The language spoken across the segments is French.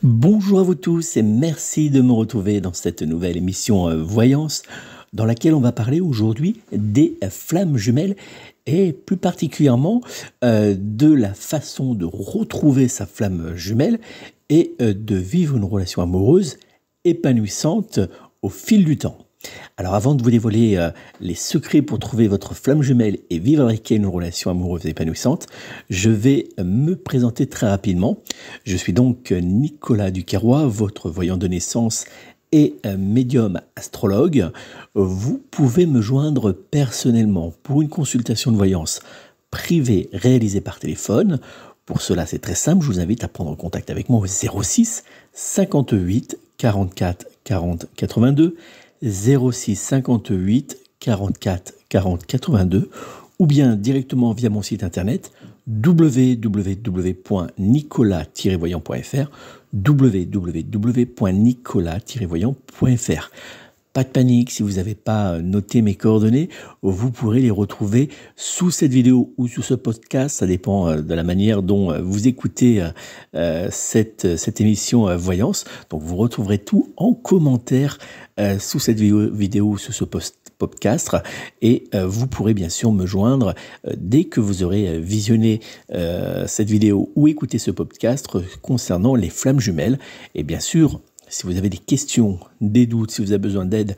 Bonjour à vous tous et merci de me retrouver dans cette nouvelle émission Voyance dans laquelle on va parler aujourd'hui des flammes jumelles et plus particulièrement de la façon de retrouver sa flamme jumelle et de vivre une relation amoureuse épanouissante au fil du temps. Alors avant de vous dévoiler les secrets pour trouver votre flamme jumelle et vivre avec elle une relation amoureuse épanouissante, je vais me présenter très rapidement. Je suis donc Nicolas Duquerrois, votre voyant de naissance et médium astrologue. Vous pouvez me joindre personnellement pour une consultation de voyance privée réalisée par téléphone. Pour cela, c'est très simple, je vous invite à prendre contact avec moi au 06 58 44 40 82 06 58 44 40 82 ou bien directement via mon site internet www.nicolas-voyant.fr www.nicolas-voyant.fr. Pas de panique, si vous n'avez pas noté mes coordonnées, vous pourrez les retrouver sous cette vidéo ou sous ce podcast. Ça dépend de la manière dont vous écoutez cette émission Voyance. Donc vous retrouverez tout en commentaire sous cette vidéo ou sous ce podcast. Et vous pourrez bien sûr me joindre dès que vous aurez visionné cette vidéo ou écouté ce podcast concernant les flammes jumelles. Et bien sûr, si vous avez des questions, des doutes, si vous avez besoin d'aide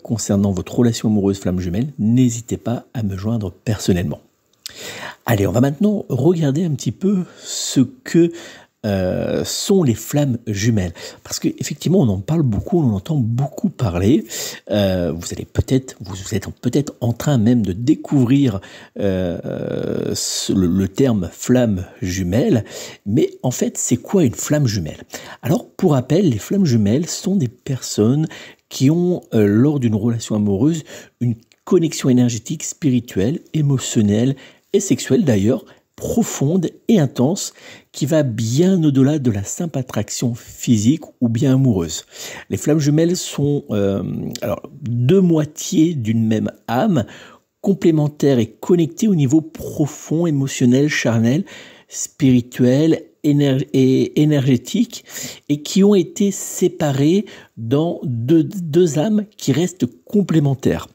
concernant votre relation amoureuse flamme jumelle, n'hésitez pas à me joindre personnellement. Allez, on va maintenant regarder un petit peu ce que sont les flammes jumelles. Parce qu'effectivement, on en parle beaucoup, on en entend beaucoup parler. Vous êtes peut-être en train même de découvrir le terme flamme jumelle. Mais en fait, c'est quoi une flamme jumelle? Alors, pour rappel, les flammes jumelles sont des personnes qui ont, lors d'une relation amoureuse, une connexion énergétique, spirituelle, émotionnelle et sexuelle d'ailleurs, profonde et intense qui va bien au-delà de la simple attraction physique ou bien amoureuse. Les flammes jumelles sont deux moitiés d'une même âme, complémentaires et connectées au niveau profond, émotionnel, charnel, spirituel et énergétique et qui ont été séparées dans deux âmes qui restent complémentaires.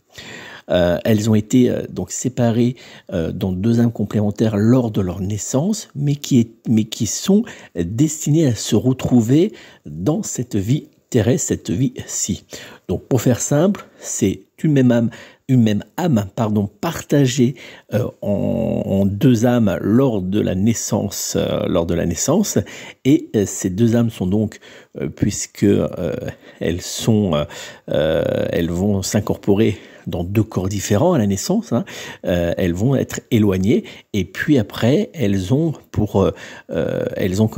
Elles ont été donc séparées dans deux âmes complémentaires lors de leur naissance, mais qui sont destinées à se retrouver dans cette vie terrestre, cette vie-ci. Donc pour faire simple, c'est une même âme, partagée en deux âmes lors de la naissance, et ces deux âmes sont donc, puisque elles vont s'incorporer dans deux corps différents à la naissance, elles vont être éloignées et puis après elles ont quand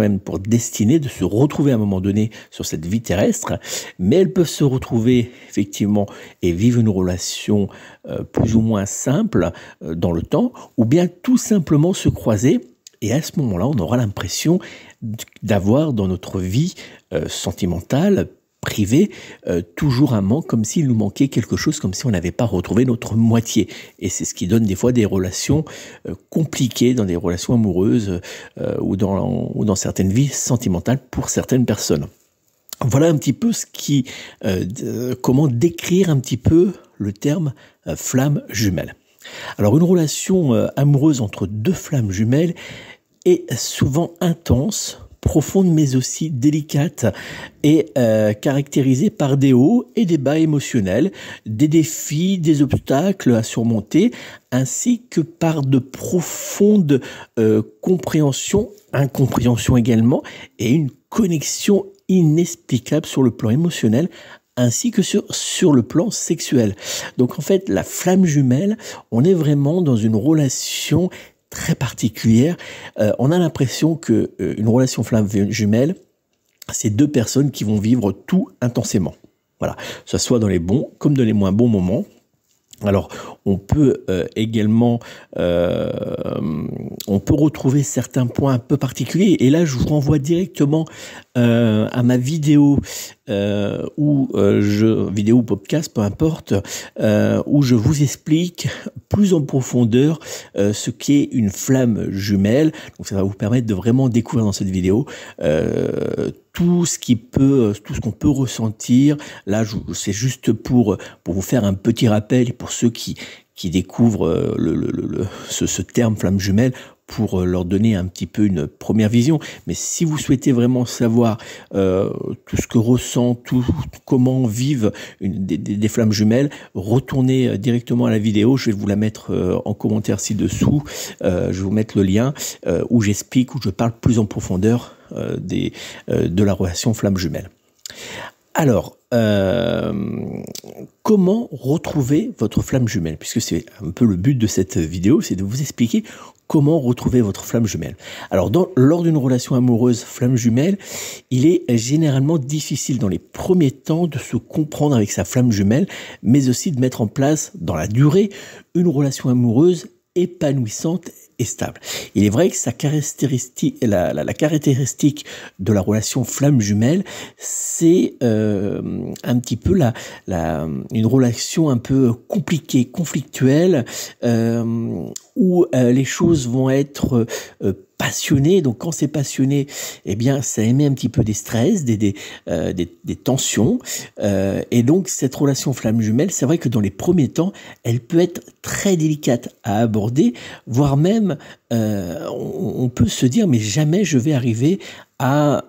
même pour destinée de se retrouver à un moment donné sur cette vie terrestre, mais elles peuvent se retrouver effectivement et vivre une relation plus ou moins simple dans le temps, ou bien tout simplement se croiser. Et à ce moment-là, on aura l'impression d'avoir dans notre vie sentimentale, privée, toujours un manque, comme s'il nous manquait quelque chose, comme si on n'avait pas retrouvé notre moitié. Et c'est ce qui donne des fois des relations compliquées dans des relations amoureuses ou dans certaines vies sentimentales pour certaines personnes. Voilà un petit peu comment décrire un petit peu le terme flamme jumelle. Alors une relation amoureuse entre deux flammes jumelles est souvent intense, profonde mais aussi délicate et caractérisée par des hauts et des bas émotionnels, des défis, des obstacles à surmonter, ainsi que par de profondes compréhensions, incompréhensions également, et une connexion inexplicable sur le plan émotionnel ainsi que sur le plan sexuel. Donc en fait, la flamme jumelle, on est vraiment dans une relation très particulière. On a l'impression que une relation flamme jumelle, c'est deux personnes qui vont vivre tout intensément. Voilà, que ce soit dans les bons comme dans les moins bons moments. Alors, on peut également retrouver certains points un peu particuliers. Et là, je vous renvoie directement à ma vidéo vidéo ou podcast, peu importe, où je vous explique plus en profondeur ce qu'est une flamme jumelle. Donc, ça va vous permettre de vraiment découvrir dans cette vidéo tout ce qu'on peut ressentir. Là, c'est juste pour vous faire un petit rappel, et pour ceux qui découvrent ce terme flamme jumelle, pour leur donner un petit peu une première vision. Mais si vous souhaitez vraiment savoir tout ce que ressent, comment vivent des flammes jumelles, retournez directement à la vidéo. Je vais vous la mettre en commentaire ci-dessous. Je vais vous mettre le lien où j'explique, où je parle plus en profondeur de la relation flamme jumelle. Alors, comment retrouver votre flamme jumelle? Puisque c'est un peu le but de cette vidéo, c'est de vous expliquer comment retrouver votre flamme jumelle. Alors, lors d'une relation amoureuse flamme jumelle, il est généralement difficile dans les premiers temps de se comprendre avec sa flamme jumelle, mais aussi de mettre en place dans la durée une relation amoureuse épanouissante et stable. Il est vrai que la caractéristique de la relation flamme jumelle, c'est un petit peu une relation un peu compliquée, conflictuelle, où les choses vont être passionné. Donc quand c'est passionné, eh bien ça émet un petit peu des stress, des tensions, et donc cette relation flamme jumelle, c'est vrai que dans les premiers temps, elle peut être très délicate à aborder, voire même on peut se dire mais jamais je vais arriver à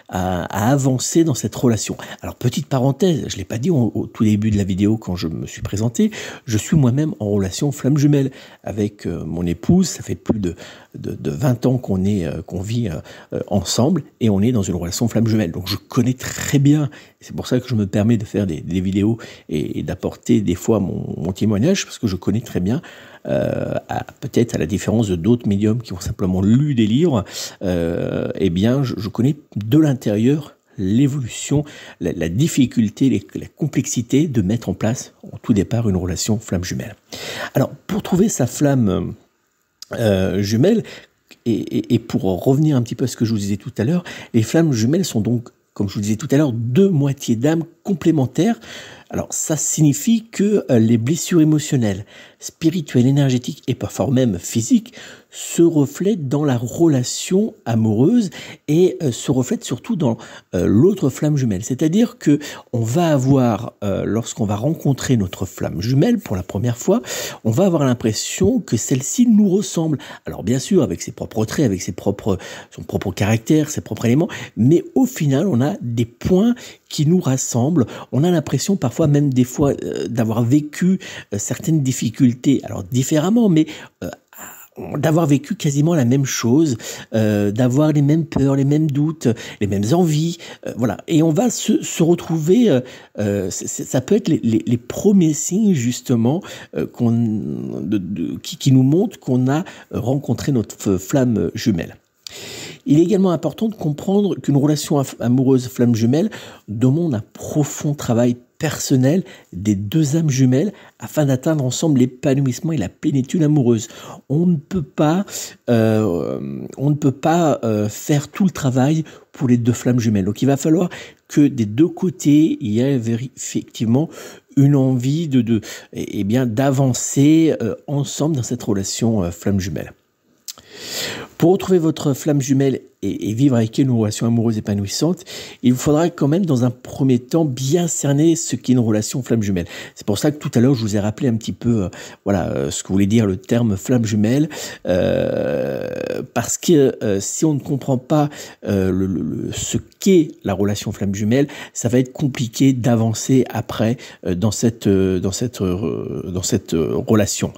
avancer dans cette relation. Alors petite parenthèse, je l'ai pas dit au tout début de la vidéo quand je me suis présenté, je suis moi-même en relation flamme jumelle avec mon épouse. Ça fait plus de 20 ans qu'on vit ensemble, et on est dans une relation flamme jumelle. Donc je connais très bien, c'est pour ça que je me permets de faire des vidéos et d'apporter des fois mon témoignage, parce que je connais très bien, peut-être à la différence de d'autres médiums qui ont simplement lu des livres, eh bien je connais de l'intérieur l'évolution, la difficulté, la complexité de mettre en place au tout départ une relation flamme jumelle. Alors pour trouver sa flamme jumelle, et pour revenir un petit peu à ce que je vous disais tout à l'heure, les flammes jumelles sont donc, comme je vous disais tout à l'heure, deux moitiés d'âme complémentaires. Alors ça signifie que les blessures émotionnelles, spirituelles, énergétiques et parfois même physiques se reflètent dans la relation amoureuse, et se reflètent surtout dans l'autre flamme jumelle. C'est-à-dire que on va avoir, lorsqu'on va rencontrer notre flamme jumelle pour la première fois, on va avoir l'impression que celle-ci nous ressemble. Alors bien sûr avec ses propres traits, avec son propre caractère, ses propres éléments, mais au final on a des points qui nous rassemblent. On a l'impression parfois même des fois d'avoir vécu certaines difficultés, alors différemment, mais d'avoir vécu quasiment la même chose, d'avoir les mêmes peurs, les mêmes doutes, les mêmes envies, voilà. Et on va se retrouver, ça peut être les premiers signes justement qui nous montrent qu'on a rencontré notre flamme jumelle. Il est également important de comprendre qu'une relation amoureuse flamme jumelle demande un profond travail personnel des deux âmes jumelles afin d'atteindre ensemble l'épanouissement et la plénitude amoureuse. On ne peut pas faire tout le travail pour les deux flammes jumelles. Donc il va falloir que des deux côtés il y ait effectivement une envie d'avancer ensemble dans cette relation flamme jumelle. Pour retrouver votre flamme jumelle et vivre avec elle une relation amoureuse épanouissante, il vous faudra quand même dans un premier temps bien cerner ce qu'est une relation flamme jumelle. C'est pour ça que tout à l'heure je vous ai rappelé un petit peu ce que voulait dire le terme flamme jumelle, parce que si on ne comprend pas ce qu'est la relation flamme jumelle, ça va être compliqué d'avancer après dans cette relation,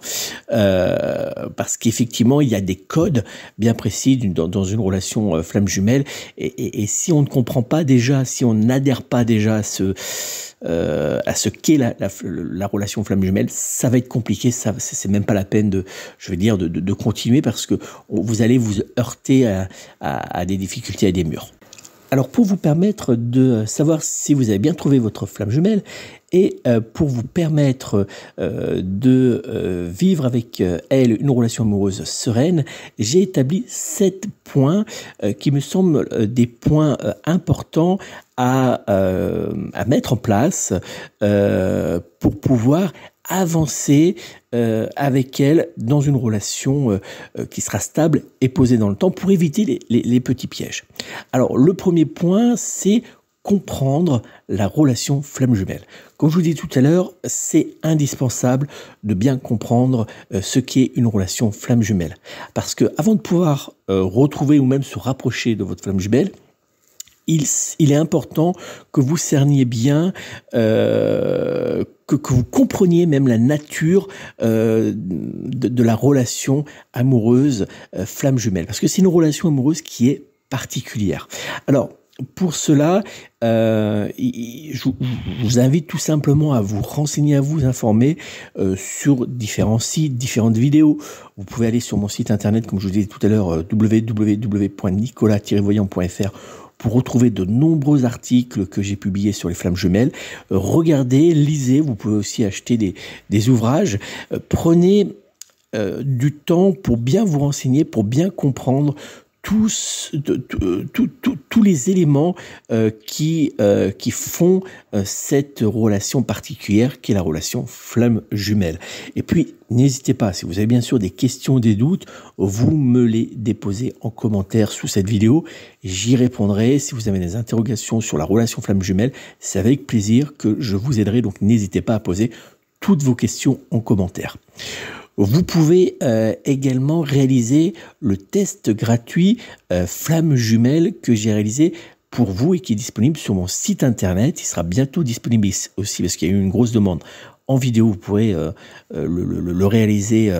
parce qu'effectivement il y a des codes bien précis dans une relation flamme jumelle, et si on ne comprend pas déjà, si on n'adhère pas déjà à ce qu'est la relation flamme jumelle, ça va être compliqué. C'est même pas la peine de continuer, parce que vous allez vous heurter à des difficultés, à des murs. Alors pour vous permettre de savoir si vous avez bien trouvé votre flamme jumelle, et pour vous permettre de vivre avec elle une relation amoureuse sereine, j'ai établi 7 points qui me semblent des points importants à mettre en place pour pouvoir avancer avec elle dans une relation qui sera stable et posée dans le temps pour éviter les petits pièges. Alors, le premier point, c'est comprendre la relation flamme jumelle. Comme je vous dis tout à l'heure, c'est indispensable de bien comprendre ce qu'est une relation flamme jumelle. Parce que avant de pouvoir retrouver ou même se rapprocher de votre flamme jumelle, il est important que vous cerniez bien, que vous compreniez même la nature de la relation amoureuse flamme jumelle. Parce que c'est une relation amoureuse qui est particulière. Alors, pour cela, je vous invite tout simplement à vous renseigner, à vous informer sur différents sites, différentes vidéos. Vous pouvez aller sur mon site internet, comme je vous disais tout à l'heure, www.nicolas-voyant.fr pour retrouver de nombreux articles que j'ai publiés sur les flammes jumelles. Regardez, lisez, vous pouvez aussi acheter des ouvrages. Prenez du temps pour bien vous renseigner, pour bien comprendre tous les éléments qui font cette relation particulière qui est la relation flamme jumelle. Et puis, n'hésitez pas, si vous avez bien sûr des questions, des doutes, vous me les déposez en commentaire sous cette vidéo. J'y répondrai. Si vous avez des interrogations sur la relation flamme jumelle, c'est avec plaisir que je vous aiderai. Donc, n'hésitez pas à poser toutes vos questions en commentaire. Vous pouvez également réaliser le test gratuit flamme jumelle que j'ai réalisé pour vous et qui est disponible sur mon site internet. Il sera bientôt disponible aussi parce qu'il y a eu une grosse demande en vidéo. Vous pourrez le réaliser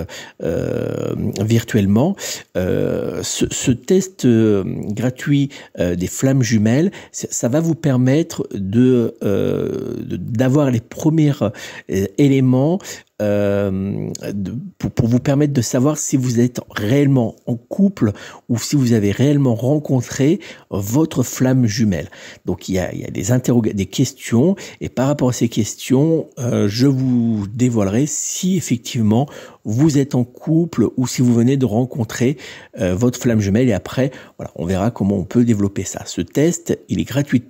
virtuellement. Ce test gratuit des flammes jumelles, ça va vous permettre d'avoir les premiers éléments pour vous permettre de savoir si vous êtes réellement en couple ou si vous avez réellement rencontré votre flamme jumelle. Donc il y a des questions et par rapport à ces questions, je vous dévoilerai si effectivement vous êtes en couple ou si vous venez de rencontrer votre flamme jumelle et après, voilà, on verra comment on peut développer ça. Ce test, il est gratuit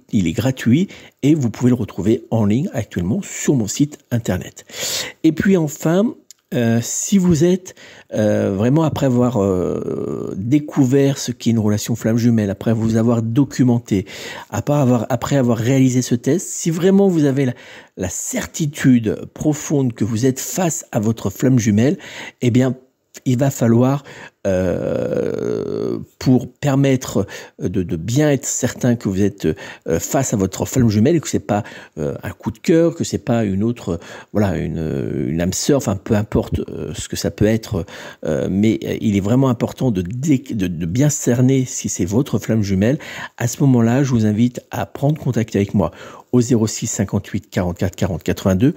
et vous pouvez le retrouver en ligne actuellement sur mon site internet. Et puis enfin, si vous êtes vraiment après avoir découvert ce qu'est une relation flamme jumelle, après vous avoir documenté, après avoir réalisé ce test, si vraiment vous avez la certitude profonde que vous êtes face à votre flamme jumelle, eh bien, il va falloir, pour permettre de bien être certain que vous êtes face à votre flamme jumelle et que c'est pas un coup de cœur, que c'est pas une autre, voilà, une âme sœur, enfin peu importe ce que ça peut être, mais il est vraiment important de bien cerner si c'est votre flamme jumelle. À ce moment-là, je vous invite à prendre contact avec moi au 06 58 44 40 82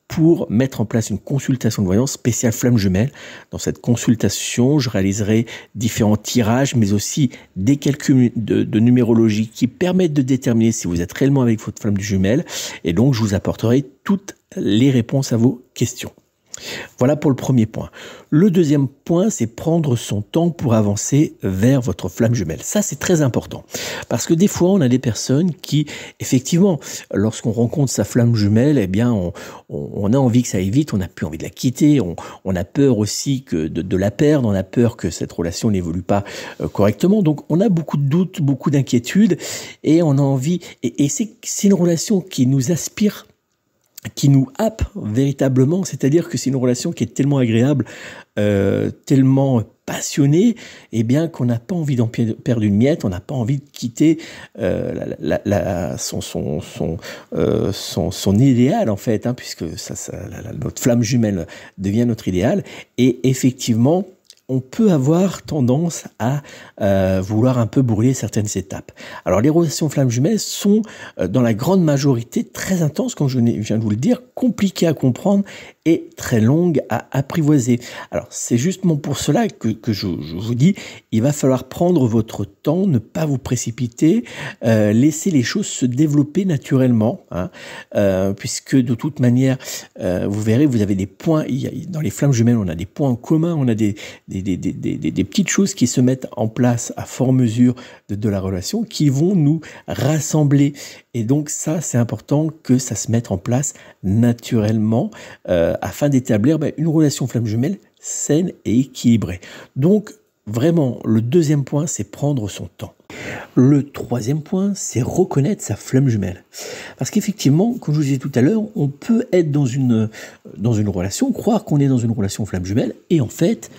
pour mettre en place une consultation de voyance spéciale flamme jumelle. Dans cette consultation, je réaliserai différents tirages, mais aussi des calculs de numérologie qui permettent de déterminer si vous êtes réellement avec votre flamme jumelle. Et donc, je vous apporterai toutes les réponses à vos questions. Voilà pour le premier point. Le deuxième point, c'est prendre son temps pour avancer vers votre flamme jumelle. Ça, c'est très important. Parce que des fois, on a des personnes qui, effectivement, lorsqu'on rencontre sa flamme jumelle, eh bien, on a envie que ça aille vite, on n'a plus envie de la quitter, on a peur aussi de la perdre, on a peur que cette relation n'évolue pas correctement. Donc, on a beaucoup de doutes, beaucoup d'inquiétudes, et on a envie, et c'est une relation qui nous aspire, qui nous happe véritablement, c'est-à-dire que c'est une relation qui est tellement agréable, tellement passionnée, eh bien qu'on n'a pas envie d'en perdre une miette, on n'a pas envie de quitter son idéal en fait, hein, puisque notre flamme jumelle devient notre idéal, et effectivement, on peut avoir tendance à vouloir un peu brûler certaines étapes. Alors les relations flammes jumelles sont dans la grande majorité très intenses, comme je viens de vous le dire, compliquées à comprendre et très longues à apprivoiser. Alors c'est justement pour cela que je vous dis, il va falloir prendre votre temps, ne pas vous précipiter, laisser les choses se développer naturellement, hein, puisque de toute manière, vous verrez, vous avez des points, dans les flammes jumelles, on a des points en commun, on a des petites choses qui se mettent en place à fort mesure de la relation, qui vont nous rassembler. Et donc ça, c'est important que ça se mette en place naturellement, afin d'établir une relation flamme jumelle saine et équilibrée. Donc, vraiment, le deuxième point, c'est prendre son temps. Le troisième point, c'est reconnaître sa flamme jumelle. Parce qu'effectivement, comme je vous disais tout à l'heure, on peut être dans une relation, croire qu'on est dans une relation flamme jumelle, et en fait,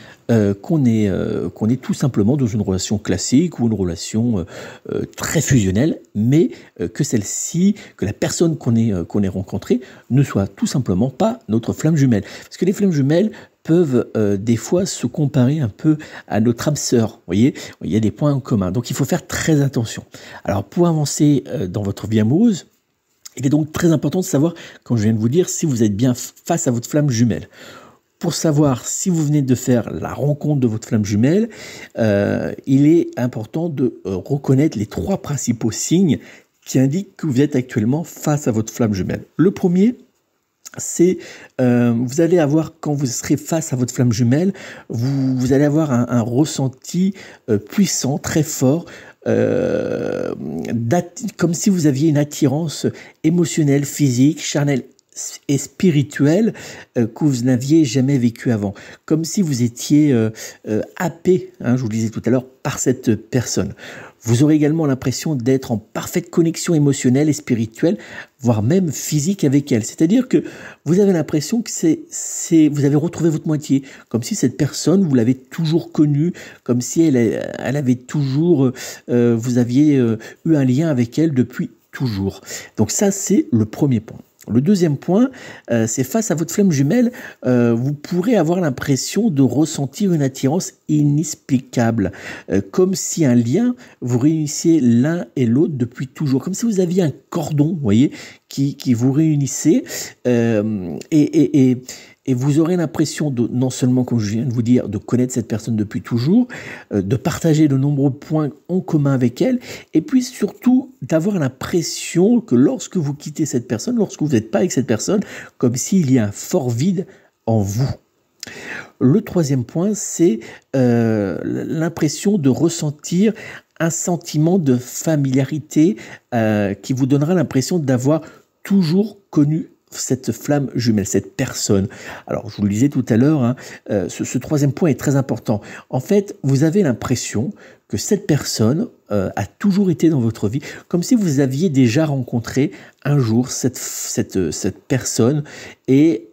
qu'on est tout simplement dans une relation classique ou une relation très fusionnelle, mais que la personne qu'on ait rencontrée ne soit tout simplement pas notre flamme jumelle. Parce que les flammes jumelles peuvent des fois se comparer un peu à notre âme sœur. Vous voyez, il y a des points en commun. Donc il faut faire très attention. Alors pour avancer dans votre vie amoureuse, il est donc très important de savoir, comme je viens de vous dire, si vous êtes bien face à votre flamme jumelle. Pour savoir si vous venez de faire la rencontre de votre flamme jumelle, il est important de reconnaître les 3 principaux signes qui indiquent que vous êtes actuellement face à votre flamme jumelle. Le premier, c'est vous allez avoir, quand vous serez face à votre flamme jumelle, vous allez avoir un ressenti puissant, très fort, comme si vous aviez une attirance émotionnelle, physique, charnelle et spirituelle que vous n'aviez jamais vécu avant, comme si vous étiez happé, je vous le disais tout à l'heure, par cette personne. Vous aurez également l'impression d'être en parfaite connexion émotionnelle et spirituelle, voire même physique avec elle. C'est-à-dire que vous avez l'impression que vous avez retrouvé votre moitié, comme si cette personne, vous l'avez toujours connue, comme si elle avait toujours, vous aviez eu un lien avec elle depuis toujours. Donc ça, c'est le premier point. Le deuxième point, c'est face à votre flamme jumelle, vous pourrez avoir l'impression de ressentir une attirance inexplicable, comme si un lien vous réunissait l'un et l'autre depuis toujours, comme si vous aviez un cordon, vous voyez, qui vous réunissait, et vous aurez l'impression de, non seulement, comme je viens de vous dire, de connaître cette personne depuis toujours, de partager de nombreux points en commun avec elle, et puis surtout d'avoir l'impression que lorsque vous quittez cette personne, lorsque vous n'êtes pas avec cette personne, comme s'il y a un fort vide en vous. Le troisième point, c'est l'impression de ressentir un sentiment de familiarité qui vous donnera l'impression d'avoir toujours connu cette flamme jumelle, cette personne. Alors, je vous le disais tout à l'heure, ce troisième point est très important. En fait, vous avez l'impression que cette personne a toujours été dans votre vie, comme si vous aviez déjà rencontré un jour cette personne et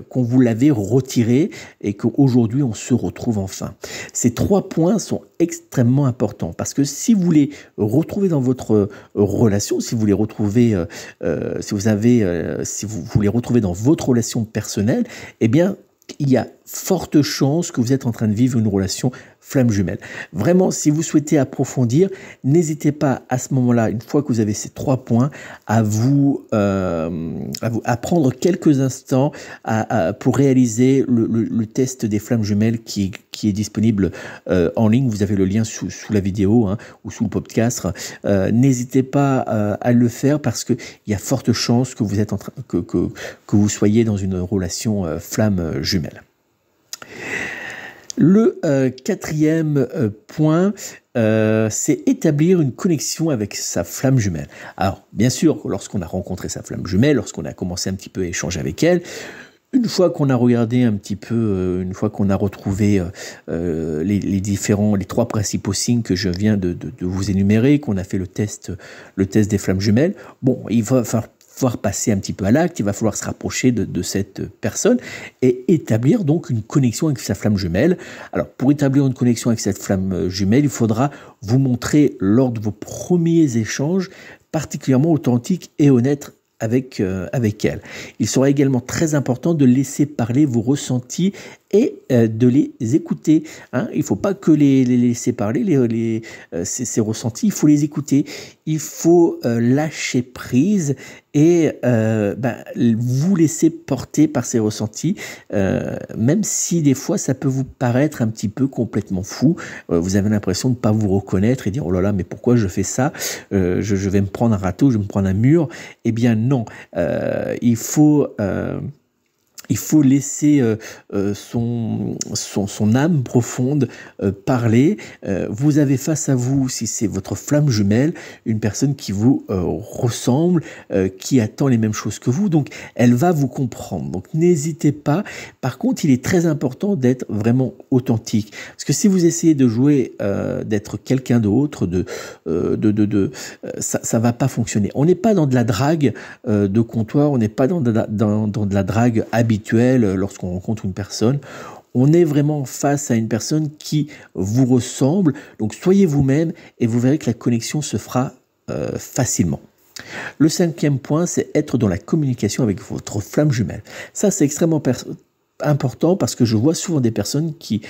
qu'on vous l'avait retirée et qu'aujourd'hui on se retrouve enfin. Ces 3 points sont extrêmement importants parce que si vous les retrouvez dans votre relation, si vous les retrouvez, si vous les retrouvez dans votre relation personnelle, eh bien, il y a forte chance que vous êtes en train de vivre une relation flamme jumelle. Vraiment, si vous souhaitez approfondir, n'hésitez pas à ce moment-là, une fois que vous avez ces 3 points, à prendre quelques instants pour réaliser le test des flammes jumelles qui est disponible en ligne. Vous avez le lien sous la vidéo ou sous le podcast. N'hésitez pas à le faire parce qu'il y a forte chance que vous êtes que vous soyez dans une relation flamme jumelle. Le 4e point, c'est établir une connexion avec sa flamme jumelle. Alors, bien sûr, lorsqu'on a rencontré sa flamme jumelle, lorsqu'on a commencé un petit peu à échanger avec elle, une fois qu'on a regardé un petit peu, une fois qu'on a retrouvé les 3 principaux signes que je viens de vous énumérer, qu'on a fait le test des flammes jumelles, bon, il va falloir passer un petit peu à l'acte, il va falloir se rapprocher de cette personne et établir donc une connexion avec sa flamme jumelle. Alors, pour établir une connexion avec cette flamme jumelle, il faudra vous montrer lors de vos premiers échanges particulièrement authentique et honnête avec elle. Il sera également très important de laisser parler vos ressentis et de les écouter. Il ne faut pas que les laisser parler, ces ressentis, il faut les écouter. Il faut lâcher prise et vous laisser porter par ces ressentis, même si des fois ça peut vous paraître un petit peu complètement fou. Vous avez l'impression de ne pas vous reconnaître et dire « Oh là là, mais pourquoi je fais ça ? Je vais me prendre un râteau, je vais me prendre un mur. » Eh bien non, il faut Il faut laisser son âme profonde parler. Vous avez face à vous, si c'est votre flamme jumelle, une personne qui vous ressemble, qui attend les mêmes choses que vous, donc elle va vous comprendre. Donc n'hésitez pas. Par contre, il est très important d'être vraiment authentique. Parce que si vous essayez de jouer, d'être quelqu'un d'autre, ça va pas fonctionner. On n'est pas dans de la drague de comptoir, on n'est pas dans de la drague habituelle lorsqu'on rencontre une personne. On est vraiment face à une personne qui vous ressemble. Donc soyez vous-même et vous verrez que la connexion se fera facilement. Le 5e point, c'est être dans la communication avec votre flamme jumelle. Ça, c'est extrêmement important parce que je vois souvent des personnes qui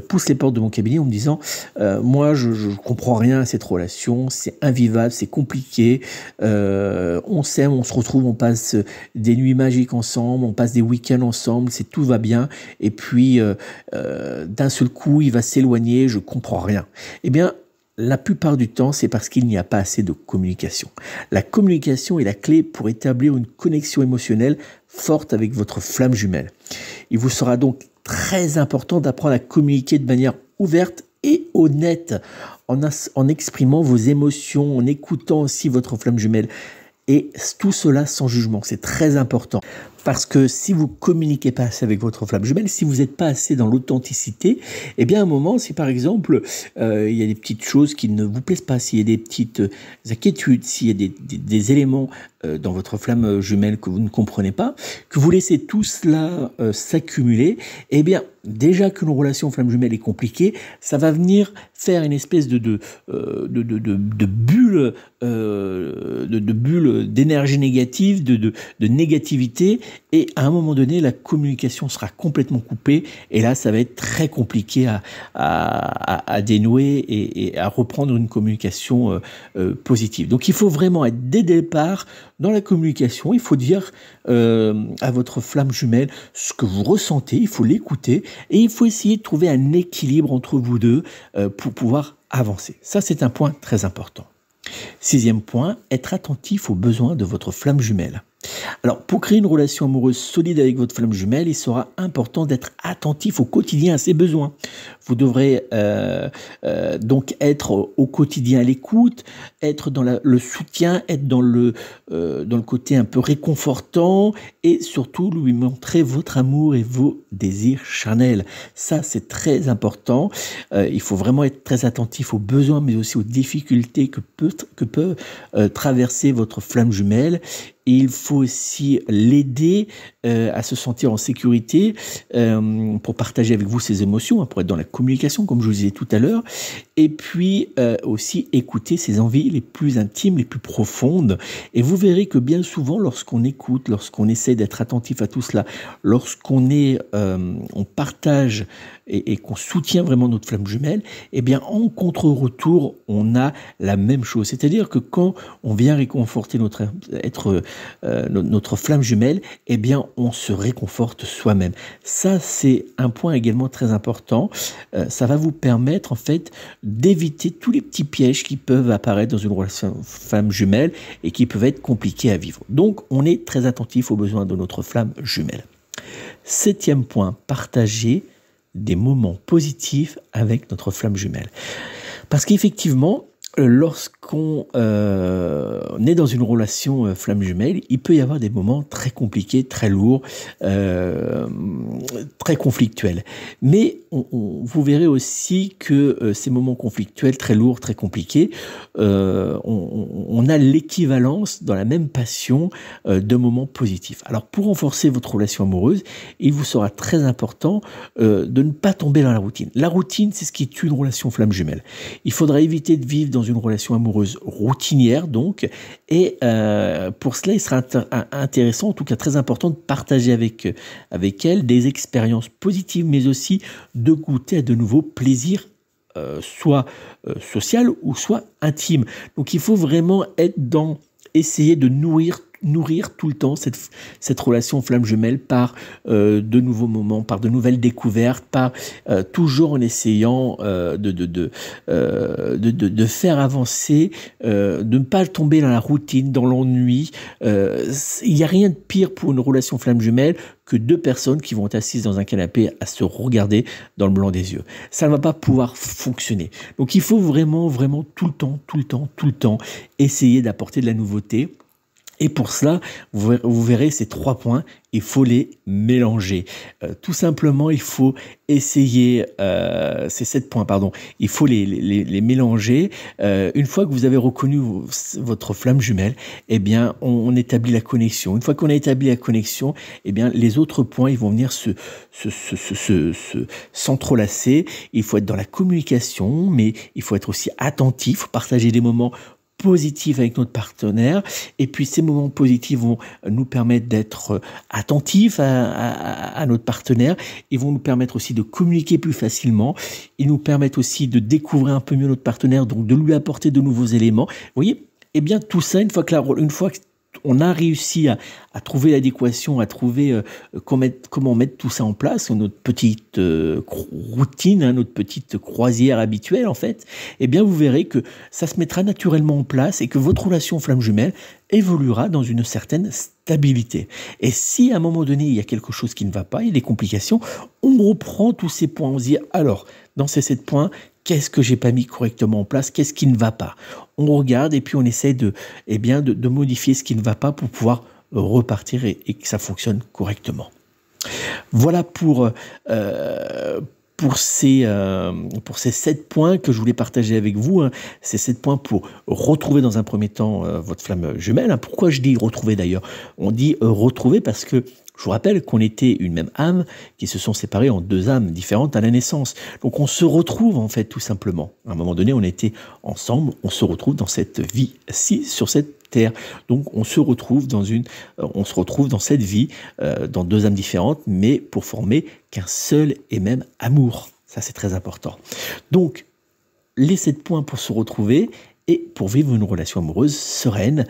poussent les portes de mon cabinet en me disant moi je comprends rien à cette relation, c'est invivable, c'est compliqué, on s'aime, on se retrouve, on passe des nuits magiques ensemble, on passe des week-ends ensemble, tout va bien et puis d'un seul coup il va s'éloigner, je comprends rien. Eh bien la plupart du temps, c'est parce qu'il n'y a pas assez de communication. La communication est la clé pour établir une connexion émotionnelle forte avec votre flamme jumelle. Il vous sera donc très important d'apprendre à communiquer de manière ouverte et honnête, en exprimant vos émotions, en écoutant aussi votre flamme jumelle. Et tout cela sans jugement, c'est très important. Parce que si vous communiquez pas assez avec votre flamme jumelle, si vous n'êtes pas assez dans l'authenticité, eh bien à un moment, si par exemple, il y a des petites choses qui ne vous plaisent pas, s'il y a des petites inquiétudes, s'il y a des éléments dans votre flamme jumelle que vous ne comprenez pas, que vous laissez tout cela s'accumuler, eh bien déjà qu'une relation flamme jumelle est compliquée, ça va venir faire une espèce de bulle, d'énergie négative, de négativité. Et à un moment donné, la communication sera complètement coupée et là, ça va être très compliqué à dénouer et à reprendre une communication positive. Donc, il faut vraiment être dès le départ dans la communication. Il faut dire à votre flamme jumelle ce que vous ressentez, il faut l'écouter et il faut essayer de trouver un équilibre entre vous deux pour pouvoir avancer. Ça, c'est un point très important. 6e point, être attentif aux besoins de votre flamme jumelle. Alors, pour créer une relation amoureuse solide avec votre flamme jumelle, il sera important d'être attentif au quotidien à ses besoins. Vous devrez donc être au quotidien à l'écoute, être dans le soutien, être dans le côté un peu réconfortant et surtout lui montrer votre amour et vos désirs charnels. Ça, c'est très important. Il faut vraiment être très attentif aux besoins, mais aussi aux difficultés que peut traverser votre flamme jumelle. Et il faut aussi l'aider à se sentir en sécurité pour partager avec vous ses émotions, pour être dans la communication, comme je vous disais tout à l'heure. Et puis aussi écouter ses envies les plus intimes, les plus profondes. Et vous verrez que bien souvent, lorsqu'on écoute, lorsqu'on essaie d'être attentif à tout cela, lorsqu'on on partage et qu'on soutient vraiment notre flamme jumelle, eh bien en contre-retour, on a la même chose. C'est-à-dire que quand on vient réconforter notre flamme jumelle, eh bien on se réconforte soi-même. Ça, c'est un point également très important. Ça va vous permettre en fait d'éviter tous les petits pièges qui peuvent apparaître dans une relation flamme jumelle et qui peuvent être compliqués à vivre. Donc, on est très attentif aux besoins de notre flamme jumelle. 7e point, partager des moments positifs avec notre flamme jumelle. Parce qu'effectivement, lorsqu'on est dans une relation flamme jumelle, il peut y avoir des moments très compliqués, très lourds, très conflictuels. Mais vous verrez aussi que ces moments conflictuels, très lourds, très compliqués, on a l'équivalence dans la même passion de moments positifs. Alors pour renforcer votre relation amoureuse, il vous sera très important de ne pas tomber dans la routine. La routine, c'est ce qui tue une relation flamme jumelle. Il faudra éviter de vivre dans une relation amoureuse routinière, donc, et pour cela, il sera intéressant, en tout cas très important, de partager avec elle des expériences positives, mais aussi de goûter à de nouveaux plaisirs, soit social ou soit intime. Donc, il faut vraiment être essayer de nourrir nourrir tout le temps cette relation flamme jumelle par de nouveaux moments, par de nouvelles découvertes, par toujours en essayant de faire avancer, de ne pas tomber dans la routine, dans l'ennui. Il n'y a rien de pire pour une relation flamme jumelle que deux personnes qui vont être assises dans un canapé à se regarder dans le blanc des yeux. Ça ne va pas pouvoir fonctionner. Donc il faut vraiment, vraiment tout le temps essayer d'apporter de la nouveauté. Et pour cela, vous verrez ces 3 points, il faut les mélanger. Tout simplement, il faut essayer, ces 7 points, pardon, il faut les mélanger. Une fois que vous avez reconnu votre flamme jumelle, eh bien, on établit la connexion. Une fois qu'on a établi la connexion, eh bien, les autres points, ils vont venir s'entrelacer. Il faut être dans la communication, mais il faut être aussi attentif, partager des moments positifs avec notre partenaire, et puis ces moments positifs vont nous permettre d'être attentifs à notre partenaire, ils vont nous permettre aussi de communiquer plus facilement, ils nous permettent aussi de découvrir un peu mieux notre partenaire, donc de lui apporter de nouveaux éléments. Vous voyez, eh bien tout ça, une fois que on a réussi à trouver l'adéquation, à trouver comment mettre tout ça en place, notre petite routine, notre petite croisière habituelle en fait, eh bien vous verrez que ça se mettra naturellement en place et que votre relation flamme jumelle évoluera dans une certaine stabilité. Et si à un moment donné il y a quelque chose qui ne va pas, il y a des complications, on reprend tous ces points, on se dit alors dans ces 7 points, qu'est-ce que j'ai pas mis correctement en place? Qu'est-ce qui ne va pas? On regarde et puis on essaie de modifier ce qui ne va pas pour pouvoir repartir et que ça fonctionne correctement. Voilà pour ces 7 points que je voulais partager avec vous. Hein. Ces 7 points pour retrouver dans un premier temps votre flamme jumelle. Hein. Pourquoi je dis retrouver d'ailleurs? On dit retrouver parce que je vous rappelle qu'on était une même âme qui se sont séparées en 2 âmes différentes à la naissance. Donc on se retrouve en fait tout simplement. À un moment donné, on était ensemble, on se retrouve dans cette vie-ci, sur cette terre. Donc on se retrouve dans cette vie, dans 2 âmes différentes, mais pour former qu'un seul et même amour. Ça c'est très important. Donc les 7 points pour se retrouver et pour vivre une relation amoureuse sereine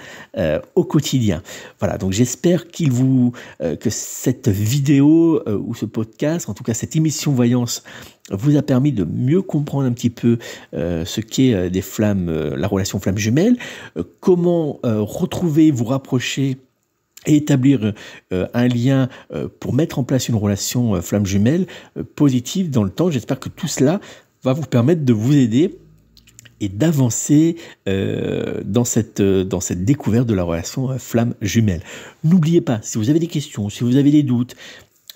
au quotidien. Voilà, donc j'espère que cette vidéo ou ce podcast, en tout cas cette émission Voyance, vous a permis de mieux comprendre un petit peu ce qu'est des flammes, la relation flamme jumelle, comment retrouver, vous rapprocher et établir un lien pour mettre en place une relation flamme jumelle positive dans le temps. J'espère que tout cela va vous permettre de vous aider et d'avancer dans cette découverte de la relation flamme jumelle. N'oubliez pas, si vous avez des questions, si vous avez des doutes,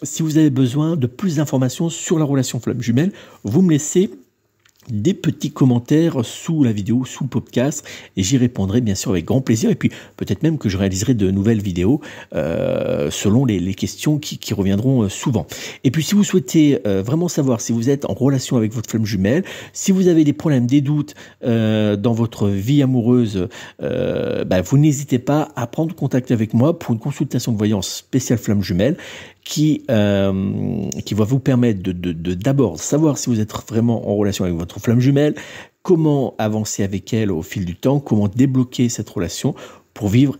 si vous avez besoin de plus d'informations sur la relation flamme jumelle, vous me laissez des petits commentaires sous la vidéo, sous le podcast, et j'y répondrai bien sûr avec grand plaisir, et puis peut-être même que je réaliserai de nouvelles vidéos selon les questions qui reviendront souvent. Et puis si vous souhaitez vraiment savoir si vous êtes en relation avec votre flamme jumelle, si vous avez des problèmes, des doutes dans votre vie amoureuse, vous n'hésitez pas à prendre contact avec moi pour une consultation de voyance spéciale flamme jumelle qui va vous permettre de d'abord savoir si vous êtes vraiment en relation avec votre flamme jumelle, comment avancer avec elle au fil du temps, comment débloquer cette relation pour vivre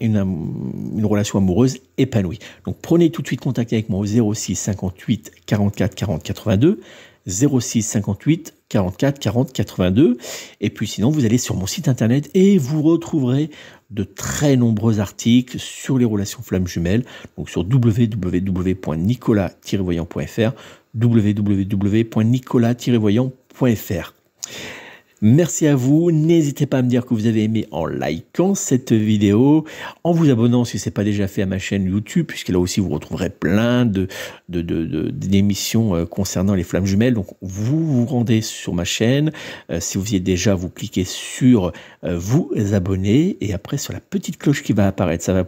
une relation amoureuse épanouie. Donc prenez tout de suite contact avec moi au 06 58 44 40 82, 06 58 44 40 82, et puis sinon vous allez sur mon site internet et vous retrouverez de très nombreux articles sur les relations flammes jumelles, donc sur www.nicolas-voyant.fr, www.nicolas-voyant.fr. Merci à vous, n'hésitez pas à me dire que vous avez aimé en likant cette vidéo, en vous abonnant si ce n'est pas déjà fait à ma chaîne YouTube, puisque là aussi vous retrouverez plein d'émissions concernant les flammes jumelles. Donc vous vous rendez sur ma chaîne, si vous y êtes déjà, vous cliquez sur vous abonner, et après sur la petite cloche qui va apparaître, ça va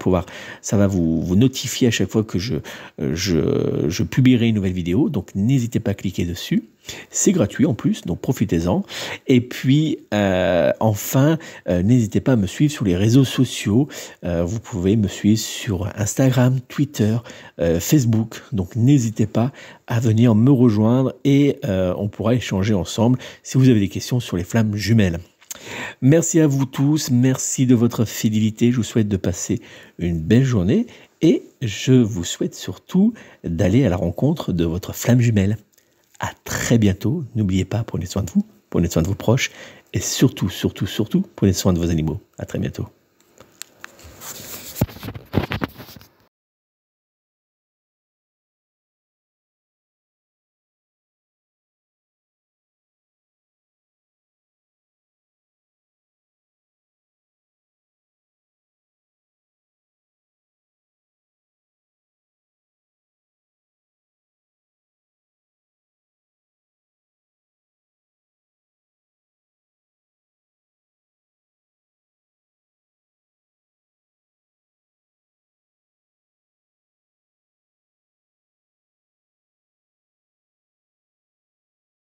vous notifier à chaque fois que je publierai une nouvelle vidéo, donc n'hésitez pas à cliquer dessus. C'est gratuit en plus, donc profitez-en. Et puis, enfin, n'hésitez pas à me suivre sur les réseaux sociaux. Vous pouvez me suivre sur Instagram, Twitter, Facebook. Donc, n'hésitez pas à venir me rejoindre et on pourra échanger ensemble si vous avez des questions sur les flammes jumelles. Merci à vous tous, merci de votre fidélité. Je vous souhaite de passer une belle journée et je vous souhaite surtout d'aller à la rencontre de votre flamme jumelle. À très bientôt. N'oubliez pas, prenez soin de vous, prenez soin de vos proches et surtout, surtout, surtout, prenez soin de vos animaux. À très bientôt.